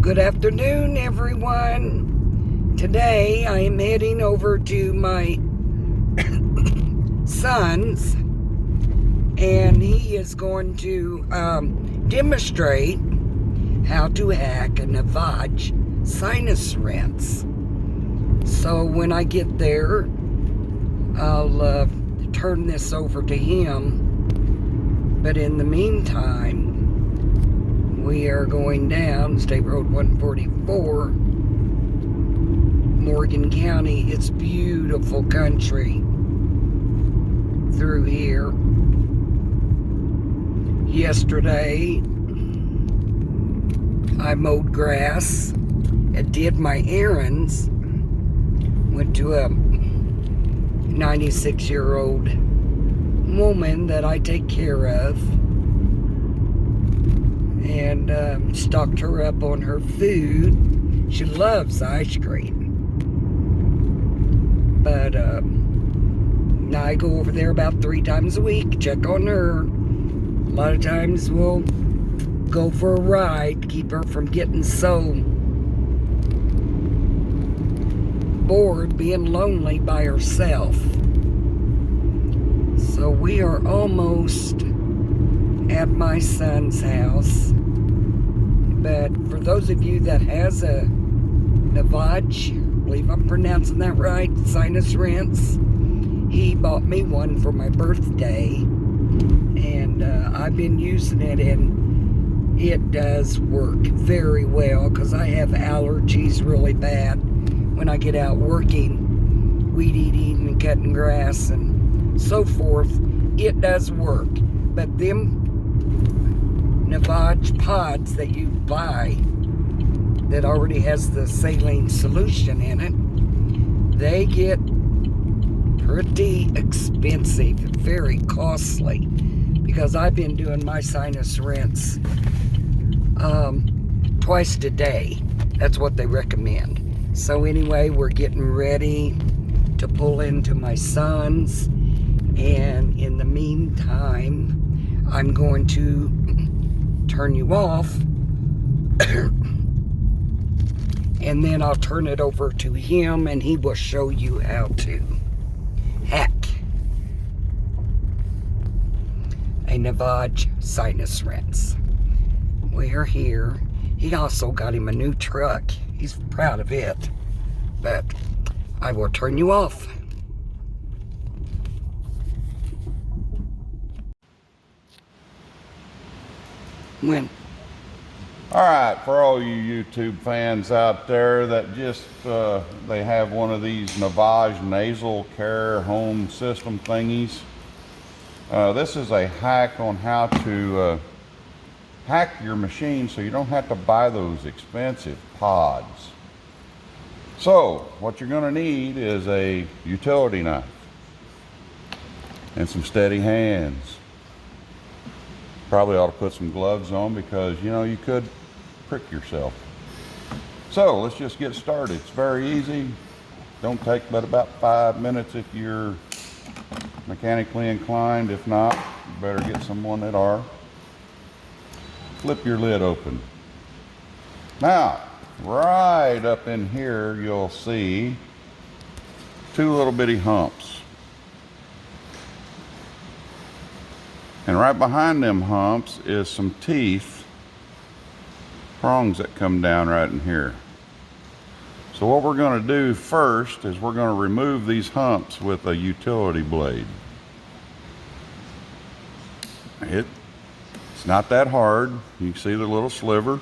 Good afternoon, everyone. Today I am heading over to my son's, and he is going to demonstrate how to hack a Navage sinus rinse. So when I get there, I'll turn this over to him. But in the meantime, we are going down State Road 144, Morgan County. It's beautiful country through here. Yesterday, I mowed grass and did my errands. Went to a 96-year-old woman that I take care of, and stocked her up on her food. She loves ice cream. But I go over there about 3 times a week, check on her. A lot of times we'll go for a ride, keep her from getting so bored, being lonely by herself. So we are almost at my son's house. But for those of you that has a Navage, I believe I'm pronouncing that right, sinus rinse, he bought me one for my birthday, and I've been using it, and it does work very well because I have allergies really bad when I get out working, weed eating and cutting grass and so forth. It does work. But them Navage pods that you buy that already has the saline solution in it, they get pretty expensive, very costly, because I've been doing my sinus rinse twice a day. That's what they recommend. So anyway, we're getting ready to pull into my son's, and in the meantime, I'm going to turn you off and then I'll turn it over to him, and he will show you how to hack a Navage sinus rinse. We're here. He also got him a new truck. He's proud of it. But I will turn you off. When? All right, for all you YouTube fans out there that just, they have one of these Navage nasal care home system thingies. This is a hack on how to hack your machine so you don't have to buy those expensive pods. So, what you're gonna need is a utility knife and some steady hands. Probably ought to put some gloves on because, you know, you could prick yourself. So let's just get started. It's very easy. Don't take but about 5 minutes if you're mechanically inclined. If not, you better get someone that are. Flip your lid open. Now, right up in here, you'll see 2 little bitty humps. And right behind them humps is some teeth, prongs that come down right in here. So what we're going to do first is we're going to remove these humps with a utility blade. It's not that hard. You can see the little sliver.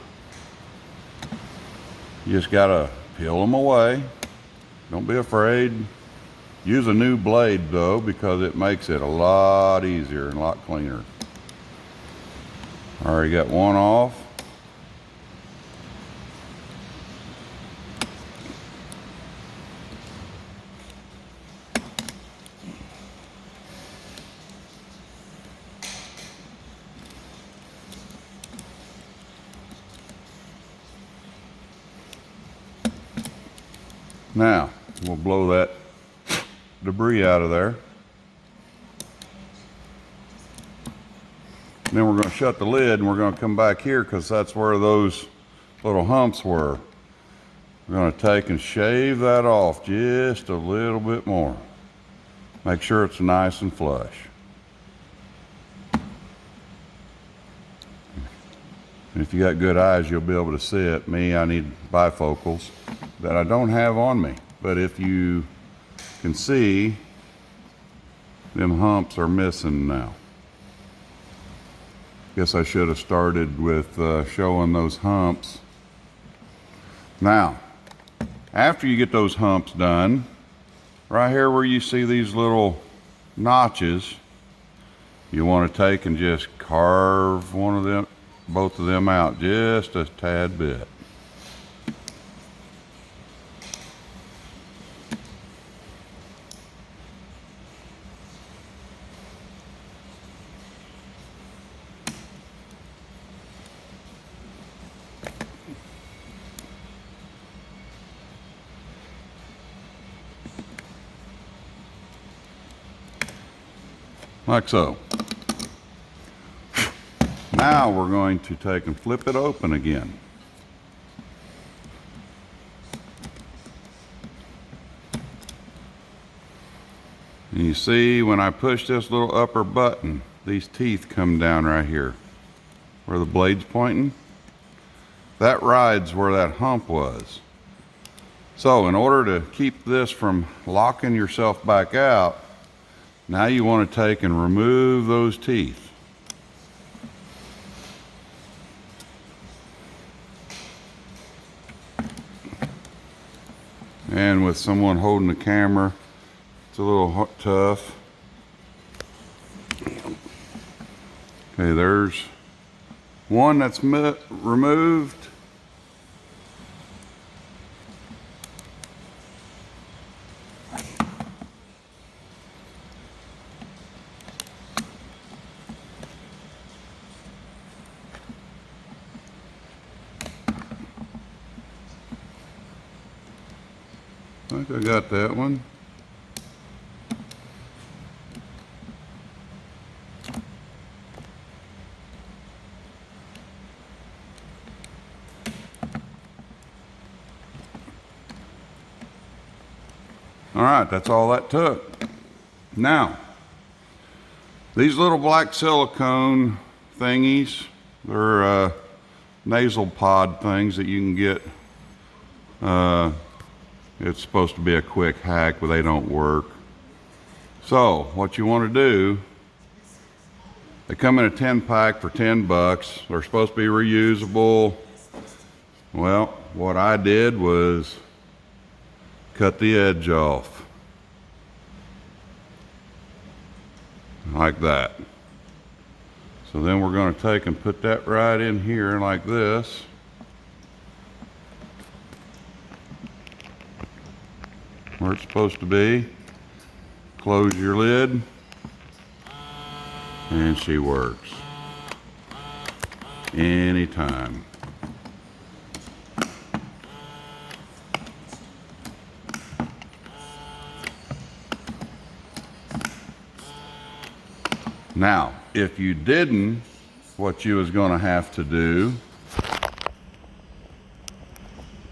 You just got to peel them away. Don't be afraid. Use a new blade though, because it makes it a lot easier and a lot cleaner. Already got one off. Now, we'll blow that debris out of there. Then we're going to shut the lid and we're going to come back here because that's where those little humps were. We're going to take and shave that off just a little bit more. Make sure it's nice and flush. And if you got good eyes, you'll be able to see it. Me, I need bifocals that I don't have on me. But if you can see, them humps are missing now. Guess I should have started with showing those humps. Now, after you get those humps done, right here where you see these little notches, you want to take and just carve one of them, both of them out just a tad bit. Like so. Now we're going to take and flip it open again. And you see when I push this little upper button, these teeth come down right here where the blade's pointing. That rides where that hump was. So in order to keep this from locking yourself back out, now you want to take and remove those teeth. And with someone holding the camera, it's a little tough. Okay, there's one that's removed. I think I got that one. All right, that's all that took. Now, these little black silicone thingies, they're nasal pod things that you can get. It's supposed to be a quick hack, but they don't work. So what you want to do, they come in a 10-pack for 10 bucks. They're supposed to be reusable. Well, what I did was cut the edge off. Like that. So then we're going to take and put that right in here like this. Where it's supposed to be. Close your lid, and she works anytime. Now, if you didn't, what you was going to have to do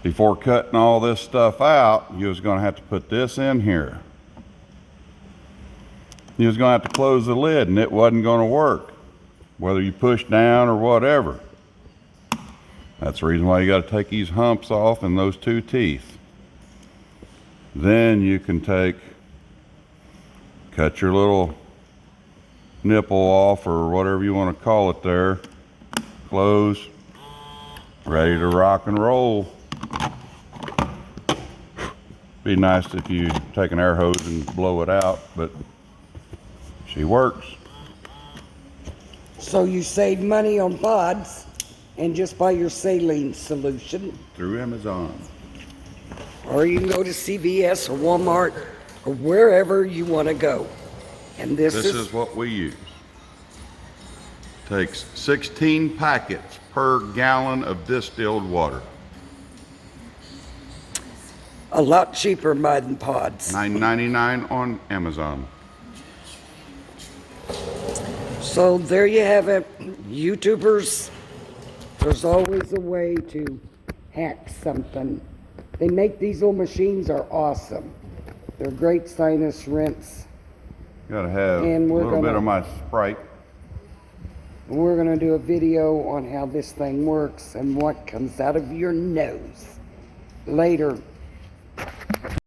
before cutting all this stuff out, you was going to have to put this in here. You was going to have to close the lid, and it wasn't going to work, whether you push down or whatever. That's the reason why you got to take these humps off and those two teeth. Then you can cut your little nipple off, or whatever you want to call it there. Close, ready to rock and roll. Be nice if you take an air hose and blow it out, but she works. So you save money on pods and just buy your saline solution. Through Amazon. Or you can go to CVS or Walmart or wherever you want to go. And this is what we use. Takes 16 packets per gallon of distilled water. a lot cheaper buying pods. $9.99 on Amazon. So there you have it, YouTubers. There's always a way to hack something. They make these little machines are awesome. They're great sinus rinse. Gotta have a And little bit of my Sprite. We're gonna do a video on how this thing works and what comes out of your nose later.